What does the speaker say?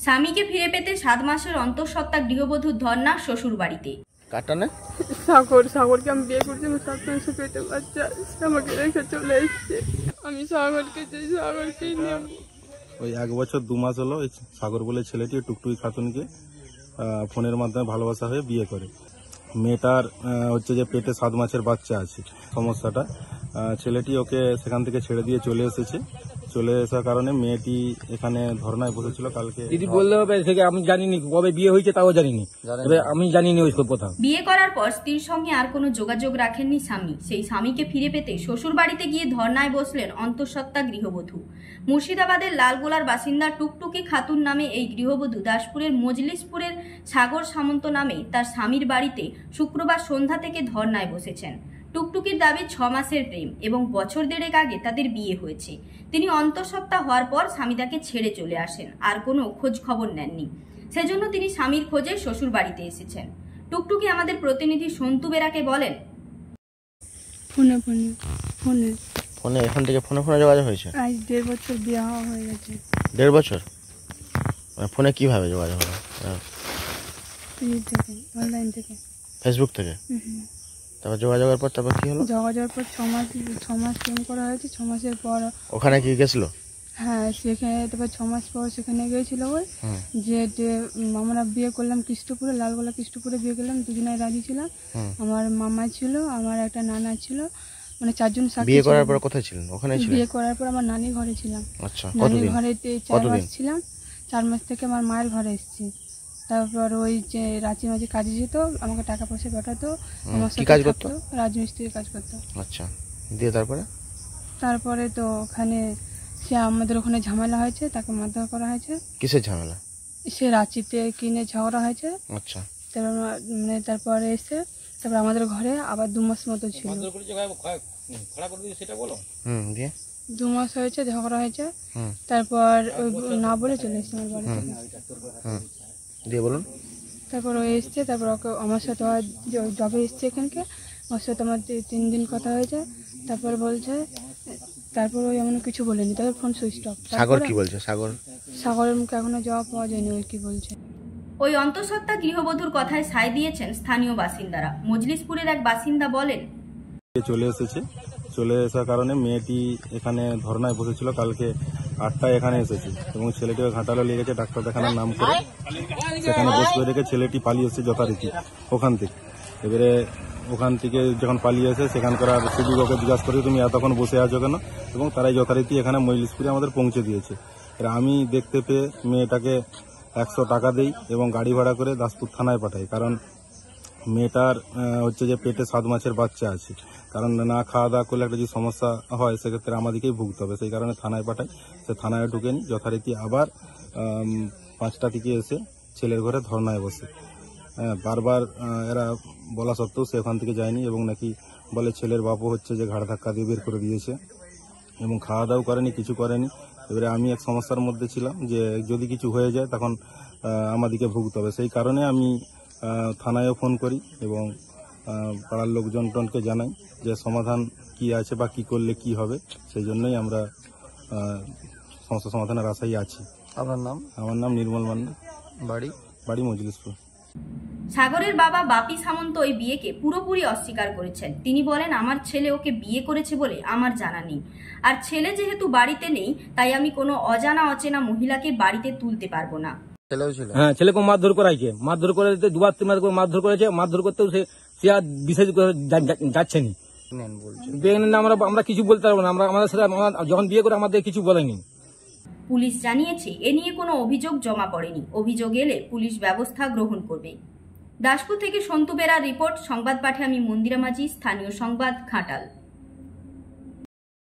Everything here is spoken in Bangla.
স্বামীকে ফিরে পেতে 7 মাসের অন্তঃসত্ত্বা গৃহবধূর ধর্ণা শ্বশুর বাড়িতে। কাটানে সাগরকে আমি বিয়ে করছি, আমি 7 মাসে পেটে বাচ্চা, আমাকে রেখে চলে এসছে। আমি সাগরকে চাই, সাগরকেই নেব। ওই 1 বছর 2 মাস হলো এই সাগর বলে ছেলেটি টুকটুকি খাতুনকে ফোনের মাধ্যমে ভালোবাসা হয়ে বিয়ে করে। মেয়েটার হচ্ছে যে পেটে 7 মাসের বাচ্চা আছে। সমস্যাটা ছেলেটি ওকে সেখান থেকে ছেড়ে দিয়ে চলে এসেছে। চলে আসার কারণে মেয়েটি এখানে ধর্নায় বসেছিল। কালকে দিদি বললে হবে, আমি জানিনি কবে বিয়ে হয়েছে, তাও জানিনি, আমি জানিনি ওই সব কথা। বিয়ে করার পর স্ত্রীর সঙ্গে আর কোনো যোগাযোগ রাখেননি স্বামী। সেই স্বামীকে ফিরে পেতে শ্বশুর বাড়িতে গিয়ে ধর্নায় বসলেন অন্তঃসত্ত্বা গৃহবধূ। মুর্শিদাবাদের লালগোলার বাসিন্দা টুকটুকি খাতুন নামে এই গৃহবধূ দাসপুরের মজলিসপুরের সাগর সামন্ত নামে তার স্বামীর বাড়িতে শুক্রবার সন্ধ্যা থেকে ধর্নায় বসেছেন। টুকটুকির দাবি 6 মাসের প্রেম এবং বছর 1.5 আগে তাদের বিয়ে হয়েছে। তিনি অন্তঃসত্ত্বা হওয়ার পর স্বামী তাকে ছেড়ে চলে আসেন, আর কোনো খোঁজ খবর নেননি। সেজন্য তিনি স্বামীর খোঁজে শ্বশুর বাড়িতে এসেছেন। টুকটুকি আমাদের প্রতিনিধি সন্তু বেরাকে বলেন, ফোনে এখন থেকে ফোনে যোগাযোগ হয়েছে। আজ 1.5 বছর বিয়ে হয়ে গেছে। 1.5 বছর ফোনে কিভাবে যোগাযোগ হলো? অনলাইন থেকে, ফেসবুক থেকে। তারপর যোগাযোগের পর তারপর কি হলো? যোগাযোগের পর 6 মাস প্রেম করা হয়েছে। 6 মাসের পর ওখানে কি গেছিল? হ্যাঁ, সেখানে তারপর 6 মাস পর সেখানে গিয়েছিল। ওই যে আমরা বিয়ে করলাম কৃষ্ণপুরে, লালগোলা কৃষ্ণপুরে বিয়ে করলাম। দুজনেই রাজি ছিলাম। আমার মামা ছিল, আমার একটা নানা ছিল, মানে 4 জন সাথী। বিয়ে করার পর কোথায় ছিলেন? ওখানেই ছিলেন? বিয়ে করার পর আমার নানি ঘরে ছিলাম। আচ্ছা, নানি ঘরে 4 মাস ছিলাম। 4 মাস থেকে আমার মায়ের ঘরে এসেছি। তারপর ওই যে রাঁচি মাঝে কাজে যেত, আমাকে টাকা পয়সা পাঠাতো। আমার সাথে কাজ করতো, রাজমিস্ত্রির কাজ করতো। আচ্ছা, দিয়ে তারপরে তো ওখানে সে আমাদের ওখানে ঝামেলা হয়েছে, তাকে মারধর করা হয়েছে। কিসের ঝামেলা? সে রাঁচিতে কিনে ঝগড়া হয়েছে। আচ্ছা, তারপরে এসে তারপর আমাদের ঘরে আবার 2 মাস মতো ছিল। 2 মাস হয়েছে, ঝগড়া হয়েছে। তারপর ওই না বলে চলে এসেছে আমার বাড়ি থেকে। দিয়ে বলুন। তারপর ও এসছে, তারপর ওকে আমার সাথে জবে এসছে এখানকে। ওর সাথে আমার 3 দিন কথা হয়েছে। তারপর বলছে, তারপর ওই এমন কিছু বলেনি। তারপর ফোন সুইচ অফ। সাগর কি বলছে? সাগরের মুখে এখনো জবাব পাওয়া যায়নি ওই কি বলছে। ওই অন্তঃসত্ত্বা গৃহবধূর কথায় সায় দিয়েছেন স্থানীয় বাসিন্দারা। মজলিসপুরের এক বাসিন্দা বলেন, চলে এসেছে। চলে আসার কারণে মেয়েটি এখানে ধর্নায় বসেছিল। কালকে 8টায় এখানে এসেছে এবং ছেলেটিকে ঘাটালে লেগেছে ডাক্তার দেখানোর নাম করে। সেখানে বসে রেখে ছেলেটি পালিয়ে এসেছে যথারীতি ওখান থেকে। এবারে ওখান থেকে যখন পালিয়ে এসে সেখানকার সিভিক ওকে জিজ্ঞাসা করে তুমি এতক্ষণ বসে আছো কেন, এবং তারাই যথারীতি এখানে মজলিসপুরে আমাদের পৌঁছে দিয়েছে। আমি দেখতে পেয়ে মেয়েটাকে 100 টাকা দেই এবং গাড়ি ভাড়া করে দাসপুর থানায় পাঠাই। কারণ মেয়েটার হচ্ছে যে পেটে 7 মাসের বাচ্চা আছে। কারণ না খাওয়া দাওয়া করলে একটা যদি সমস্যা হয় সেক্ষেত্রে আমাদেরকেই ভুগতে হবে। সেই কারণে থানায় পাঠাই। সে থানায় ঢুকে নি যথারীতি আবার 5টা থেকে এসে ছেলের ঘরে ধর্নায় বসে। বারবার এরা বলা সত্ত্বেও সে ওখান থেকে যায়নি এবং নাকি বলে ছেলের বাপও হচ্ছে যে ঘাড় ধাক্কা দিয়ে বের করে দিয়েছে এবং খাওয়া দাওয়া করেনি, কিছু করেনি। এবারে আমি এক সমস্যার মধ্যে ছিলাম যে যদি কিছু হয়ে যায় তখন আমাদেরকে ভুগতে হবে। সেই কারণে আমি থানায়ও ফোন করি এবং পাড়ার লোকজনকে জানাই যে সমাধান কি আছে বা কি করলে কি হবে। সেই জন্যই আমরা সমস্যা সমাধানের আশায় আছি। আপনার নাম? আমার নাম নির্মল মান্না, বাড়ি মজলিসপুর। সাগরের বাবা বাপি সামন্ত ওই বিয়েকে পুরোপুরি অস্বীকার করেছেন। তিনি বলেন, আমার ছেলে ওকে বিয়ে করেছে বলে আমার জানা নেই, আর ছেলে যেহেতু বাড়িতে নেই তাই আমি কোনো অজানা অচেনা মহিলাকে বাড়িতে তুলতে পারবো না। হ্যাঁ, ছেলেকে মারধর করাইছে, মারধর করে 2-3 বার মারধর করেছে। মারধর করতেও সে আর বিশেষ যাচ্ছে নি। আমরা কিছু বলতে পারবো না। আমাদের সাথে যখন বিয়ে করে আমাদের কিছু বলেনি। পুলিশ জানিয়েছে এ নিয়ে কোনো অভিযোগ জমা পড়েনি। অভিযোগ এলে পুলিশ ব্যবস্থা গ্রহণ করবে। দাসপুর থেকে সন্তু বেরার রিপোর্ট। সংবাদ পাঠে আমি মন্দিরা মাঝি, স্থানীয় সংবাদ, ঘাটাল।